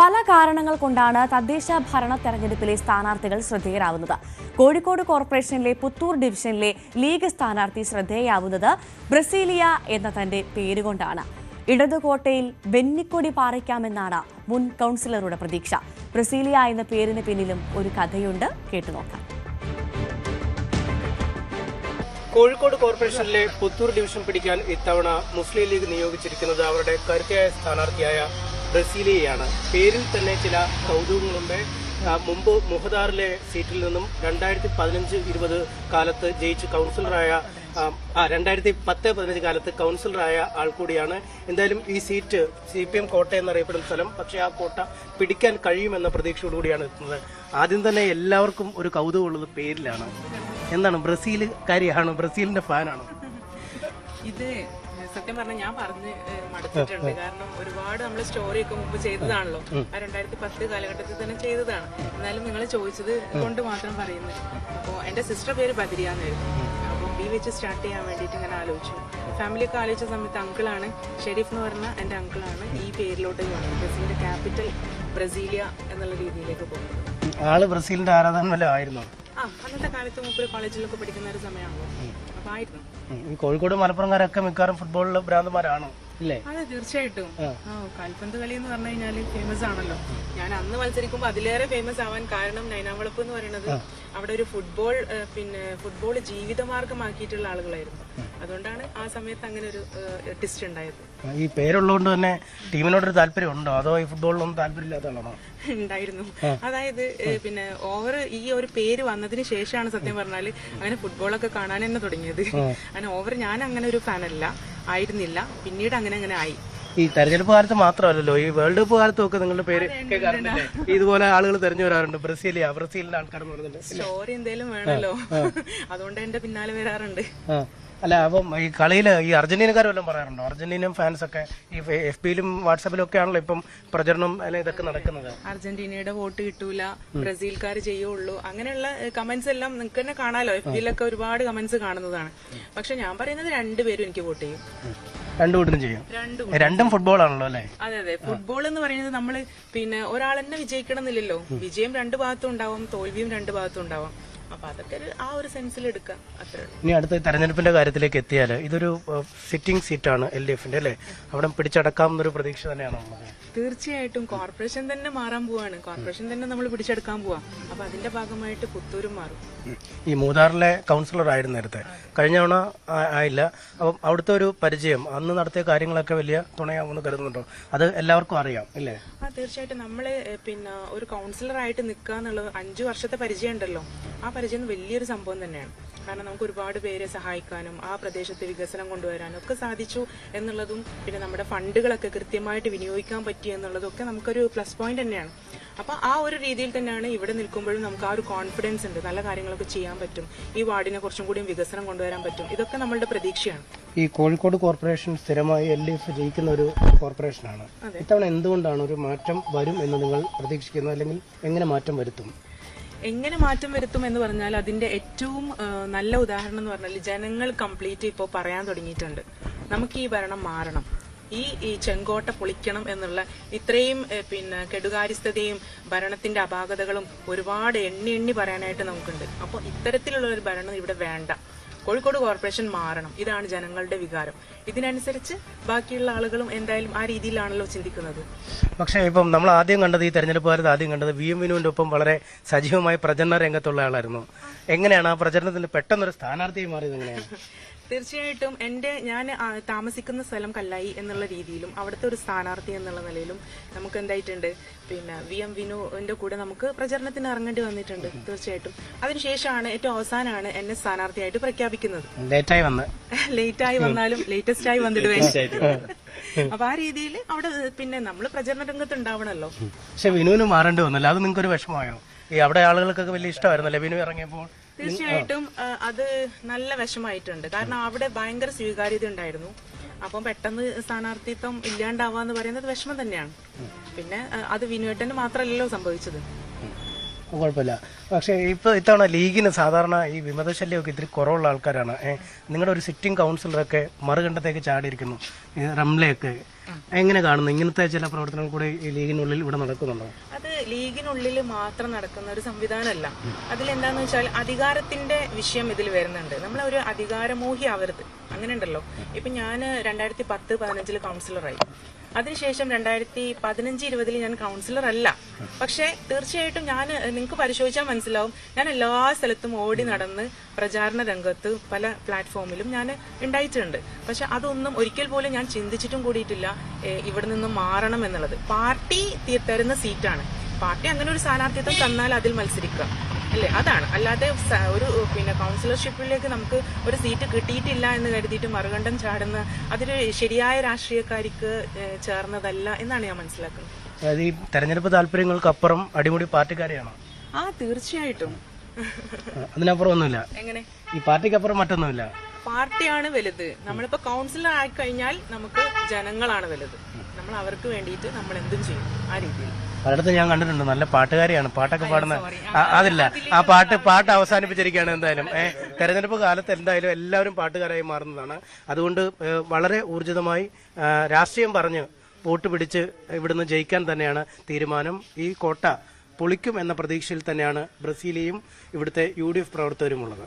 പല കാരണങ്ങൾ കൊണ്ടാണ് തദ്ദേശ ഭരണ തെരഞ്ഞെടുപ്പിലെ സ്ഥാനാർത്ഥികൾ ശ്രദ്ധേയരാവുന്നത്. കോഴിക്കോട് കോർപ്പറേഷനിലെ പുത്തൂർ ഡിവിഷനിലെ ലീഗ് സ്ഥാനാർത്ഥി ശ്രദ്ധേയയാവുന്നത് ബ്രസീലിയ എന്ന തന്റെ പേരുകൊണ്ടാണ്. ഇടതുകോട്ടയിൽ വെന്നിക്കൊടി പാറിക്കാമെന്നാണ് മുൻ കൗൺസിലറുടെ പ്രതീക്ഷ. ബ്രസീലിയ എന്ന പേരിന് പിന്നിലും ഒരു കഥയുണ്ട്, കേട്ടുനോക്കാം. കോഴിക്കോട് കോർപ്പറേഷനിലെ പുത്തൂർ ഡിവിഷൻ പിടിക്കാൻ ഇത്തവണ മുസ്ലിം ലീഗ് നിയോഗിച്ചിരിക്കുന്നത് അവരുടെ കരുത്തയായ സ്ഥാനാർത്ഥിയായ ബ്രസീലിയയാണ്. പേരിൽ തന്നെ ചില കൗതുകങ്ങളുണ്ട്. മുമ്പ് മുഹദാറിലെ സീറ്റിൽ നിന്നും 2015-20 കാലത്ത് ജയിച്ച് കൗൺസിലറായ 2010-15 കാലത്ത് കൗൺസിലറായ ആൾ കൂടിയാണ്. എന്തായാലും ഈ സീറ്റ് CPM കോട്ട എന്നറിയപ്പെടുന്ന സ്ഥലം, പക്ഷേ ആ കോട്ട പിടിക്കാൻ കഴിയുമെന്ന പ്രതീക്ഷയോടുകൂടിയാണ് എത്തുന്നത്. ആദ്യം തന്നെ എല്ലാവർക്കും ഒരു കൗതുകമുള്ളത് പേരിലാണ്. എന്താണ്, ബ്രസീലുകാരിയാണോ, ബ്രസീലിന്റെ ഫാനാണോ? ഇത് സത്യം പറഞ്ഞാൽ ഞാൻ പറഞ്ഞ് മടുത്തിട്ടുണ്ട്. കാരണം ഒരുപാട് നമ്മൾ സ്റ്റോറിയൊക്കെ മുമ്പ് ചെയ്തതാണല്ലോ, ആ 2010 കാലഘട്ടത്തിൽ തന്നെ ചെയ്തതാണ്. എന്നാലും നിങ്ങൾ ചോദിച്ചത് കൊണ്ട് മാത്രം പറയുന്നത്. അപ്പോൾ എന്റെ സിസ്റ്റർ പേര് ബദരിയാന്നായിരുന്നു. അപ്പോൾ B വെച്ച് സ്റ്റാർട്ട് ചെയ്യാൻ വേണ്ടിയിട്ട് ഇങ്ങനെ ആലോചിച്ചു. ഫാമിലിയൊക്കെ ആലോചിച്ച സമയത്ത് അങ്കിളാണ്, ഷെരീഫ് എന്ന് പറഞ്ഞ എന്റെ അങ്കിളാണ് ഈ പേരിലോട്ട് ബ്രസീലിന്റെ ക്യാപിറ്റൽ ബ്രസീലിയ എന്നുള്ള രീതിയിലേക്ക് പോകുന്നത്. ആള് ബ്രസീലിന്റെ ആരാധന വല്ല ആയിരുന്നോ? അന്നത്തെ കാലത്ത് മുമ്പ് കോളേജിലൊക്കെ പഠിക്കുന്ന ഒരു സമയമാണല്ലോ, അപ്പൊ ആയിരുന്നു. കോഴിക്കോട് മലപ്പുറംകാരൊക്കെ മിക്കവാറും ഫുട്ബോളിൽ ഭ്രാന്തന്മാരാണോ? അതെ, തീർച്ചയായിട്ടും. കാൽപന്ത് കളി എന്ന് പറഞ്ഞു കഴിഞ്ഞാല് ഫേമസ് ആണല്ലോ. ഞാൻ അന്ന് മത്സരിക്കുമ്പോൾ അതിലേറെ ഫേമസ് ആവാൻ കാരണം നൈനാവളപ്പ് എന്ന് പറയുന്നത് അവിടെ ഒരു ഫുട്ബോൾ ജീവിതമാർഗമാക്കിയിട്ടുള്ള ആളുകളായിരുന്നു. അതുകൊണ്ടാണ് ആ സമയത്ത് അങ്ങനെ ഒരു ടിസ്റ്റ് ഉണ്ടായത്. ഈ പേരുള്ളതുകൊണ്ട് തന്നെ ടീമിനോടൊരു താല്പര്യം ഉണ്ടോ, അതോ ഈ ഫുട്ബോളിലൊന്നും താല്പര്യമില്ലാത്തതാണോ? ഉണ്ടായിരുന്നു. അതായത് ഓവർ ഈ ഒരു പേര് വന്നതിന് ശേഷമാണ് സത്യം പറഞ്ഞാല് അങ്ങനെ ഫുട്ബോളൊക്കെ കാണാൻ തന്നെ തുടങ്ങിയത്. അങ്ങനെ ഓവർ ഞാൻ അങ്ങനെ ഒരു ഫാനല്ല ആയിരുന്നില്ല, പിന്നീട് അങ്ങനെ ആയി. ഈ തെരഞ്ഞെടുപ്പ് കാലത്ത് മാത്രമല്ലല്ലോ, ഈ വേൾഡ് കപ്പ് കാലത്തും ഒക്കെ നിങ്ങളുടെ പേര് കേൾക്കാറുണ്ട്. ഇതുപോലെ ആളുകൾ തെരഞ്ഞു വരാറുണ്ട്. ബ്രസീലിന്റെ ആൾക്കാർ സ്റ്റോറി എന്തേലും വേണമല്ലോ, അതുകൊണ്ട് എന്റെ പിന്നാലെ വരാറുണ്ട്. അല്ല, അപ്പം ഈ കളിയില് ഈ അർജന്റീനക്കാർ വല്ലതും പറയാറുണ്ടോ? അർജന്റീനൻ ഫാൻസ് ഒക്കെ ഈ FB-യിലും വാട്സാപ്പിലും ഒക്കെ ആണല്ലോ ഇപ്പം പ്രചരണം ഇതൊക്കെ നടക്കുന്നത്. അർജന്റീനയുടെ വോട്ട് കിട്ടൂല, ബ്രസീൽക്കാർ ചെയ്യുള്ളൂ, അങ്ങനെയുള്ള കമന്റ്സ് എല്ലാം നിങ്ങൾക്ക് തന്നെ കാണാലോ. FB-യിലൊക്കെ ഒരുപാട് കമന്റ്സ് കാണുന്നതാണ്. പക്ഷെ ഞാൻ പറയുന്നത് രണ്ടുപേരും എനിക്ക് വോട്ട് ചെയ്യും. രണ്ടുകൂട്ടരും ചെയ്യും. രണ്ടും ഫുട്ബോൾ ആണല്ലോ അല്ലെ? അതെ. ഫുട്ബോൾ എന്ന് പറയുന്നത് നമ്മള് ഒരാൾ തന്നെ വിജയിക്കണം എന്നില്ലല്ലോ. വിജയം രണ്ടു ഭാഗത്തും ഉണ്ടാവും, തോൽവിയും രണ്ടു ഭാഗത്തും ഉണ്ടാവും. അപ്പൊ അതൊക്കെ ആ ഒരു സെൻസിൽ എടുക്കാം, അത്രേ. ഇനി അടുത്ത തെരഞ്ഞെടുപ്പിന്റെ കാര്യത്തിലേക്ക് എത്തിയാൽ ഇതൊരു സിറ്റിംഗ് സീറ്റാണ് LDF-ന്റെ അല്ലേ? അവിടെ പിടിച്ചടക്കാമെന്നൊരു പ്രതീക്ഷ തന്നെയാണോ? തീർച്ചയായിട്ടും കോർപ്പറേഷൻ തന്നെ മാറാൻ പോവാണ്. കോർപ്പറേഷൻ തന്നെ നമ്മൾ പിടിച്ചെടുക്കാൻ പോവാ. അപ്പൊ അതിന്റെ ഭാഗമായിട്ട് പുത്തൂരും മാറും. ഈ മൂന്നാറിലെ കൗൺസിലർ ആയിരുന്നു നേരത്തെ, കഴിഞ്ഞ തവണ ആയില്ല. അപ്പം അവിടുത്തെ ഒരു പരിചയം, അന്ന് നടത്തിയ കാര്യങ്ങളൊക്കെ വലിയ തുണയാവുമെന്ന് കരുതുന്നുണ്ടോ? അത് എല്ലാവർക്കും അറിയാം അല്ലേ? തീർച്ചയായിട്ടും. നമ്മള് ഒരു കൗൺസിലർ ആയിട്ട് നിൽക്കുക എന്നുള്ളത് 5 വർഷത്തെ പരിചയം ഉണ്ടല്ലോ. ആ പരിചയം വലിയൊരു സംഭവം തന്നെയാണ്. കാരണം നമുക്ക് ഒരുപാട് പേരെ സഹായിക്കാനും ആ പ്രദേശത്തെ വികസനം കൊണ്ടുവരാനും ഒക്കെ സാധിച്ചു എന്നുള്ളതും, പിന്നെ നമ്മുടെ ഫണ്ടുകളൊക്കെ കൃത്യമായിട്ട് വിനിയോഗിക്കാൻ പറ്റി എന്നുള്ളതും ഒക്കെ നമുക്കൊരു പ്ലസ് പോയിന്റ് തന്നെയാണ്. അപ്പൊ ആ ഒരു രീതിയിൽ തന്നെയാണ് ഇവിടെ നിൽക്കുമ്പോഴും നമുക്ക് ആ ഒരു കോൺഫിഡൻസ് ഉണ്ട്, നല്ല കാര്യങ്ങളൊക്കെ ചെയ്യാൻ പറ്റും, ഈ വാർഡിനെ കുറച്ചും കൂടി വികസനം കൊണ്ടുവരാൻ പറ്റും. ഇതൊക്കെ നമ്മളുടെ പ്രതീക്ഷയാണ്. ഈ കോഴിക്കോട് കോർപ്പറേഷൻ സ്ഥിരമായി LDF ജയിക്കുന്ന ഒരു കോർപ്പറേഷനാണ്. ഇത്തവണ എന്തുകൊണ്ടാണ് ഒരു മാറ്റം വരും എന്ന് നിങ്ങൾ പ്രതീക്ഷിക്കുന്നത്, അല്ലെങ്കിൽ എങ്ങനെ മാറ്റം വരുത്തും? എങ്ങനെ മാറ്റം വരുത്തും എന്ന് പറഞ്ഞാൽ അതിന്റെ ഏറ്റവും നല്ല ഉദാഹരണം എന്ന് പറഞ്ഞാൽ ജനങ്ങൾ കംപ്ലീറ്റ് ഇപ്പോൾ പറയാൻ തുടങ്ങിയിട്ടുണ്ട്, നമുക്ക് ഈ ഭരണം മാറണം, ഈ ചെങ്കോട്ട പൊളിക്കണം എന്നുള്ള ഇത്രയും കെടുകാര്യസ്ഥതയും ഭരണത്തിന്റെ അപാകതകളും ഒരുപാട് എണ്ണി പറയാനായിട്ട് നമുക്കുണ്ട്. അപ്പോൾ ഇത്തരത്തിലുള്ള ഒരു ഭരണം ഇവിടെ വേണ്ട, കോഴിക്കോട് കോർപ്പറേഷൻ മാറണം, ഇതാണ് ജനങ്ങളുടെ വികാരം. ഇതിനനുസരിച്ച് ബാക്കിയുള്ള ആളുകളും എന്തായാലും ആ രീതിയിലാണല്ലോ ചിന്തിക്കുന്നത്. പക്ഷേ ഇപ്പം നമ്മൾ ആദ്യം കണ്ടത്, ഈ തെരഞ്ഞെടുപ്പ് കാലത്ത് ആദ്യം കണ്ടത് VM വിനുവിന്റെ ഒപ്പം വളരെ സജീവമായി പ്രചരണ രംഗത്തുള്ള ആളായിരുന്നു. എങ്ങനെയാണ് ആ പ്രചരണത്തിൽ പെട്ടെന്നൊരു സ്ഥാനാർത്ഥിയായി മാറിയത്? എങ്ങനെയാണ്? തീർച്ചയായിട്ടും ഞാൻ താമസിക്കുന്ന സ്ഥലം കല്ലായി എന്നുള്ള രീതിയിലും അവിടുത്തെ ഒരു സ്ഥാനാർത്ഥി എന്നുള്ള നിലയിലും നമുക്ക് എന്തായിട്ടുണ്ട്, VM വിനുവിന്റെ കൂടെ നമുക്ക് പ്രചരണത്തിന് ഇറങ്ങേണ്ടി വന്നിട്ടുണ്ട്. തീർച്ചയായിട്ടും അതിനുശേഷമാണ് ഏറ്റവും അവസാനമാണ് എന്നെ സ്ഥാനാർത്ഥിയായിട്ട് പ്രഖ്യാപിക്കുന്നത്. ലേറ്റായി വന്നാലും ലേറ്റസ്റ്റ് ആയി വന്നിടുവേ. അപ്പൊ ആ രീതിയിൽ അവിടെ നമ്മൾ പ്രചരണ രംഗത്ത് ഉണ്ടാവണല്ലോ. പക്ഷെ വിനുവിന് മാറേണ്ടി വന്നല്ലോ, അത് നിങ്ങൾക്ക് ഒരു വിഷമമായോ? ഈ അവിടെ ആളുകൾക്കൊക്കെ വലിയ ഇഷ്ടമായിരുന്നല്ലേ വിനു ഇറങ്ങിയപ്പോൾ? തീർച്ചയായിട്ടും അത് നല്ല വിഷമായിട്ടുണ്ട്. കാരണം അവിടെ ഭയങ്കര സ്വീകാര്യത ഉണ്ടായിരുന്നു. അപ്പം പെട്ടെന്ന് സ്ഥാനാർത്ഥിത്വം ഇല്ലാണ്ടാവാന്ന് പറയുന്നത് വിഷമം തന്നെയാണ്. പിന്നെ അത് വിനുവേട്ടന് മാത്രമല്ലല്ലോ സംഭവിച്ചത്. കുഴപ്പമില്ല. പക്ഷേ ഇപ്പോൾ ഇത്തവണ ലീഗിന് സാധാരണ ഈ വിമതശല്യമൊക്കെ ഇത്തിരി കുറവുള്ള ആൾക്കാരാണ്. നിങ്ങളുടെ ഒരു സിറ്റിംഗ് കൗൺസിലറൊക്കെ മറുകണ്ഠത്തേക്ക് ചാടിയിരിക്കുന്നു, റംലയൊക്കെ. എങ്ങനെ കാണുന്നു ഇങ്ങനത്തെ ചില പ്രവർത്തനങ്ങൾ കൂടി ഈ ലീഗിനുള്ളിൽ ഇവിടെ നടക്കുന്നുണ്ടോ? അത് ലീഗിനുള്ളിൽ മാത്രം നടക്കുന്ന ഒരു സംവിധാനമല്ല. അതിലെന്താന്ന് വെച്ചാൽ അധികാരത്തിന്റെ വിഷയം ഇതിൽ വരുന്നുണ്ട്. നമ്മളൊരു അധികാരമോഹി ആവരുത്. അങ്ങനെ ഉണ്ടല്ലോ. ഇപ്പൊ ഞാൻ 2010-15 കൗൺസിലറായി. അതിനുശേഷം 2015-20 ഞാൻ കൗൺസിലർ അല്ല. പക്ഷെ തീർച്ചയായിട്ടും നിങ്ങൾക്ക് പരിശോധിച്ചാൽ മനസ്സിലാവും, ഞാൻ എല്ലാ സ്ഥലത്തും ഓടി നടന്ന് പ്രചാരണ രംഗത്ത് പല പ്ലാറ്റ്ഫോമിലും ഞാൻ ഉണ്ടായിട്ടുണ്ട്. പക്ഷെ അതൊന്നും ഒരിക്കൽ പോലും ഞാൻ ചിന്തിച്ചിട്ടും കൂടിയിട്ടില്ല ഇവിടെ നിന്ന് മാറണം എന്നുള്ളത്. പാർട്ടി തരുന്ന സീറ്റാണ്. പാർട്ടി അങ്ങനെ ഒരു സ്ഥാനാർത്ഥിത്വം തന്നാൽ അതിൽ മത്സരിക്കുക അല്ലേ, അതാണ്. അല്ലാതെ ഒരു കൗൺസിലർഷിപ്പിലേക്ക് നമുക്ക് ഒരു സീറ്റ് കിട്ടിയിട്ടില്ല എന്ന് കരുതിയിട്ട് മറുകണ്ഠം ചാടുന്ന അതൊരു ശരിയായ രാഷ്ട്രീയക്കാരിക്ക് ചേർന്നതല്ല എന്നാണ് ഞാൻ മനസ്സിലാക്കുന്നത്. അതായത് ഈ തെരഞ്ഞെടുപ്പ് താല്പര്യങ്ങൾക്കപ്പുറം അടിമുടി പാർട്ടിക്കാരെയാണോ? തീർച്ചയായിട്ടും. അതിനപ്പുറം ഒന്നുമില്ല. എങ്ങനെ? ഈ പാർട്ടിക്കപ്പുറം മറ്റൊന്നുമില്ല. പാർട്ടിയാണ് വലുത്. നമ്മളിപ്പോ കൗൺസിലർ ആയി കഴിഞ്ഞാൽ നമുക്ക് ജനങ്ങളാണ് വലുത്. നമ്മൾ അവർക്ക് വേണ്ടിയിട്ട് നമ്മൾ എന്തും ചെയ്യും ആ രീതിയിൽ. പലയിടത്തും ഞാൻ കണ്ടിട്ടുണ്ട് നല്ല പാട്ടുകാരിയാണ്, പാട്ടൊക്കെ പാടുന്ന. അതില്ല, ആ പാട്ട് അവസാനിപ്പിച്ചിരിക്കുകയാണ്. എന്തായാലും തെരഞ്ഞെടുപ്പ് കാലത്ത് എന്തായാലും എല്ലാവരും പാട്ടുകാരായി മാറുന്നതാണ്. അതുകൊണ്ട് വളരെ ഊർജിതമായി രാഷ്ട്രീയം പറഞ്ഞ് വോട്ട് പിടിച്ച് ഇവിടുന്ന് ജയിക്കാൻ തന്നെയാണ് തീരുമാനം. ഈ കോട്ട പൊളിക്കും എന്ന പ്രതീക്ഷയിൽ തന്നെയാണ് ബ്രസീലിയയും ഇവിടുത്തെ UDF പ്രവർത്തകരുമുള്ളത്.